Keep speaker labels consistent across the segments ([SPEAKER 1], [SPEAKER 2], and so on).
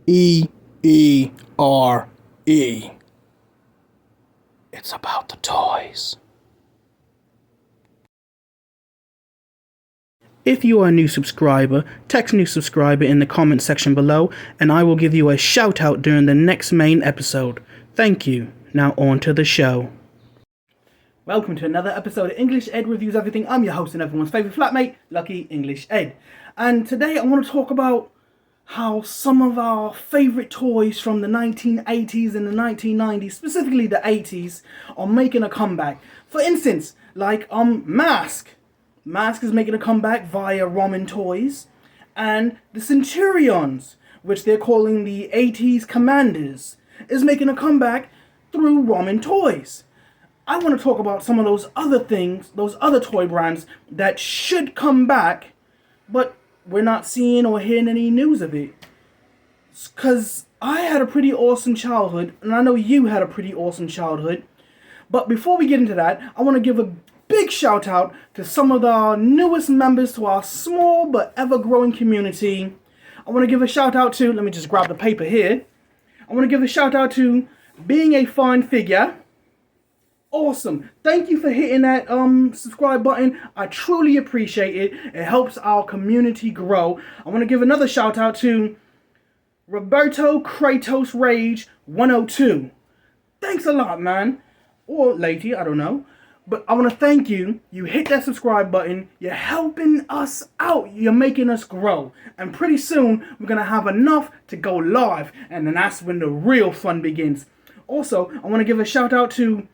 [SPEAKER 1] E-E-R-E. It's about the toys. If you are a new subscriber, text new subscriber in the comment section below, and I will give you a shout out during the next main episode. Thank you. Now on to the show. Welcome to another episode of English Ed Reviews Everything. I'm your host and everyone's favourite flatmate, Lucky English Ed. And today I want to talk about how some of our favourite toys from the 1980s and the 1990s, specifically the 80s, are making a comeback. For instance, like Mask. Mask is making a comeback via Ramen Toys. And the Centurions, which they're calling the 80s Commanders, is making a comeback through Ramen Toys. I want to talk about some of those other things, those other toy brands that should come back, but we're not seeing or hearing any news of it. Because I had a pretty awesome childhood, and I know you had a pretty awesome childhood. But before we get into that, I want to give a big shout out to some of the newest members to our small but ever-growing community. I want to give a shout out to, let me just grab the paper here. I want to give a shout out to Being a Fine Figure. Awesome. Thank you for hitting that subscribe button. I truly appreciate it. It helps our community grow. I want to give another shout out to Roberto Kratos Rage 102. Thanks a lot, man. Or lady, I don't know. But I want to thank you. You hit that subscribe button. You're helping us out. You're making us grow. And pretty soon, we're going to have enough to go live. And then that's when the real fun begins. Also, I want to give a shout out to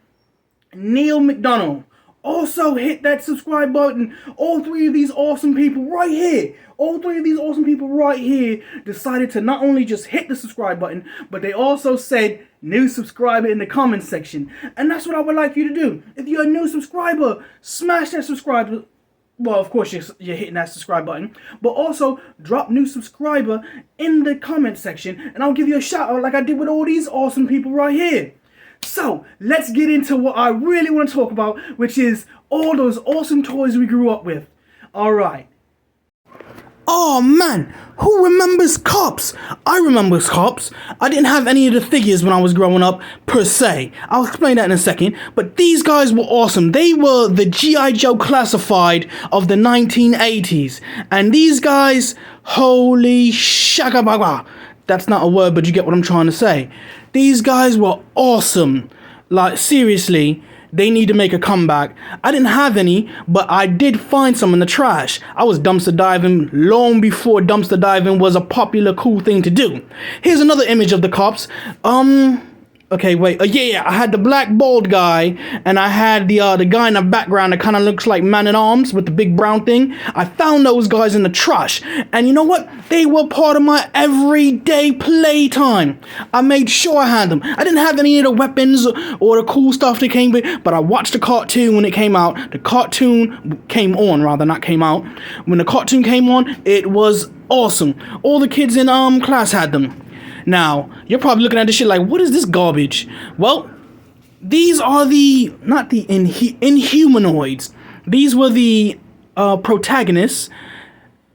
[SPEAKER 1] Neil McDonald. Also hit that subscribe button. All three of these awesome people right here. Decided to not only just hit the subscribe button, but they also said new subscriber in the comment section. And that's what I would like you to do. If you're a new subscriber, smash that subscribe. Well, of course, you're hitting that subscribe button. But also, drop new subscriber in the comment section. And I'll give you a shout out like I did with all these awesome people right here. So, let's get into what I really want to talk about, which is all those awesome toys we grew up with. Alright. Oh man, who remembers Cops? I remember Cops. I didn't have any of the figures when I was growing up, per se. I'll explain that in a second. But these guys were awesome. They were the G.I. Joe classified of the 1980s. And these guys, holy shakabaga. That's not a word, but you get what I'm trying to say. These guys were awesome. Like, seriously, they need to make a comeback. I didn't have any, but I did find some in the trash. I was dumpster diving long before dumpster diving was a popular, cool thing to do. Here's another image of the Cops. Okay, wait. Yeah, I had the black bald guy, and I had the guy in the background that kind of looks like Man-at-Arms with the big brown thing. I found those guys in the trash, and you know what? They were part of my everyday playtime. I made sure I had them. I didn't have any of the weapons or the cool stuff that came with, but I watched the cartoon when it came out. The cartoon came on, rather, not came out. When the cartoon came on, it was awesome. All the kids in class had them. Now, you're probably looking at this shit like, what is this garbage? Well, these are not the Inhumanoids. These were the protagonists,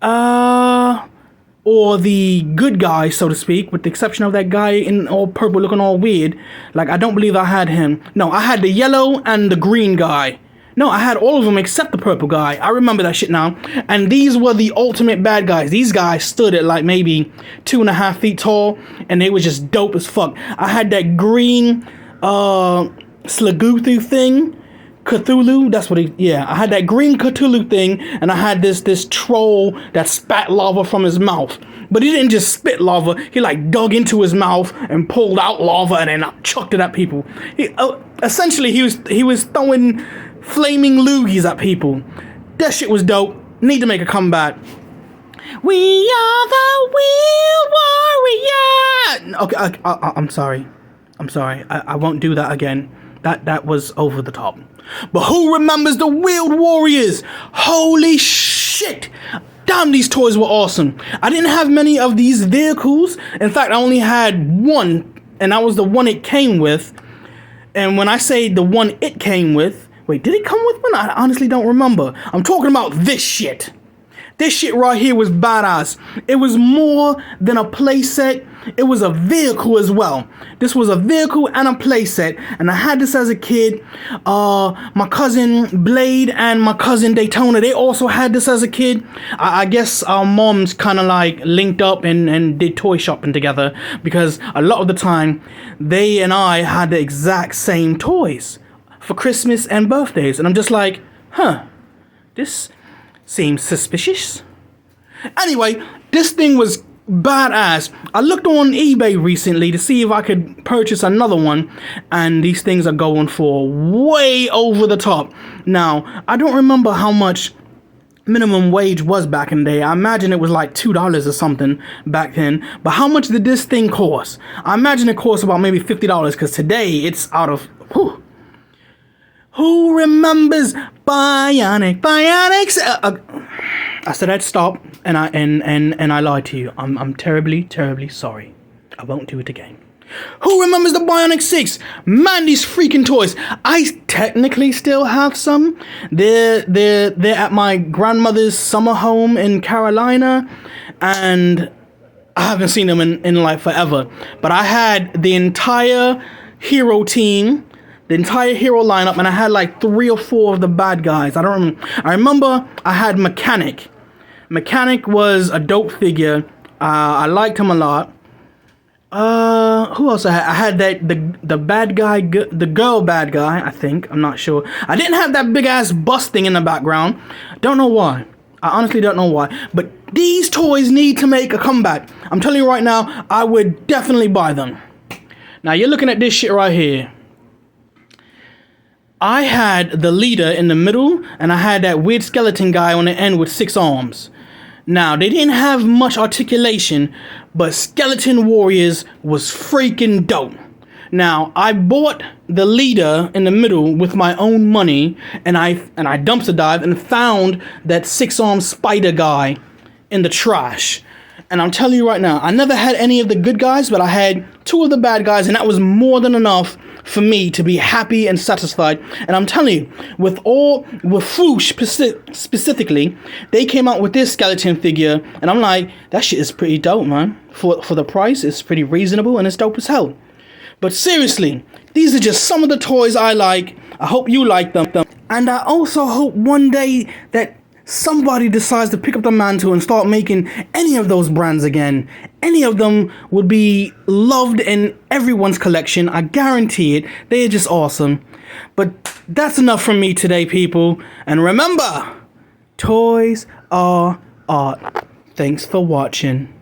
[SPEAKER 1] or the good guys, so to speak, with the exception of that guy in all purple looking all weird. Like, I don't believe I had him. No, I had the yellow and the green guy. No, I had all of them except the purple guy. I remember that shit now. And these were the ultimate bad guys. These guys stood at like maybe 2.5 feet tall, and they were just dope as fuck. I had that green Slaguthu thing. Cthulhu, that's what I had that green Cthulhu thing, and I had this troll that spat lava from his mouth. But he didn't just spit lava, he like dug into his mouth and pulled out lava and then chucked it at people. Essentially, he was throwing flaming loogies at people. That shit was dope. Need to make a comeback. We are the Wheel Warrior. Okay, I'm sorry. I won't do that again. That was over the top. But who remembers the Wheeled Warriors? Holy shit! Damn, these toys were awesome. I didn't have many of these vehicles. In fact, I only had one, and that was the one it came with. And when I say the one it came with, wait, did it come with one? I honestly don't remember. I'm talking about this shit. This shit right here was badass. It was more than a playset. It was a vehicle as well. This was a vehicle and a playset, and I had this as a kid. My cousin Blade and my cousin Daytona, they also had this as a kid. I guess our moms kind of like linked up and did toy shopping together, because a lot of the time they and I had the exact same toys for Christmas and birthdays, and I'm just like, huh, this seems suspicious. Anyway, this thing was badass. I looked on eBay recently to see if I could purchase another one, and these things are going for way over the top. Now, I don't remember how much minimum wage was back in the day. I imagine it was like $2 or something back then. But how much did this thing cost? I imagine it cost about maybe $50, because today it's out of... Whew. Who remembers Bionics? I said I'd stop, and I lied to you. I'm terribly sorry. I won't do it again. Who remembers the Bionic 6? Man, these freaking toys. I technically still have some. They're at my grandmother's summer home in Carolina, and I haven't seen them in like forever. But I had the entire hero team, the entire hero lineup, and I had like 3 or 4 of the bad guys. I don't remember. I remember I had Mechanic. Mechanic was a dope figure. I liked him a lot. Who else I had? I had the bad guy, the girl bad guy, I think. I'm not sure. I didn't have that big ass bust thing in the background. Don't know why. I honestly don't know why. But these toys need to make a comeback. I'm telling you right now, I would definitely buy them. Now you're looking at this shit right here. I had the leader in the middle, and I had that weird skeleton guy on the end with 6 arms. Now, they didn't have much articulation, but Skeleton Warriors was freaking dope. Now, I bought the leader in the middle with my own money, and I dumpster dived and found that 6-armed spider guy in the trash. And I'm telling you right now, I never had any of the good guys, but I had 2 of the bad guys, and that was more than enough for me to be happy and satisfied. And I'm telling you, with Foosh specifically, they came out with this skeleton figure, and I'm like, that shit is pretty dope, man. For the price, it's pretty reasonable, and it's dope as hell. But seriously, these are just some of the toys I like. I hope you like them. And I also hope one day that somebody decides to pick up the mantle and start making any of those brands again. Any of them would be loved in everyone's collection. I guarantee it. They are just awesome. But that's enough from me today, people. And remember, toys are art. Thanks for watching.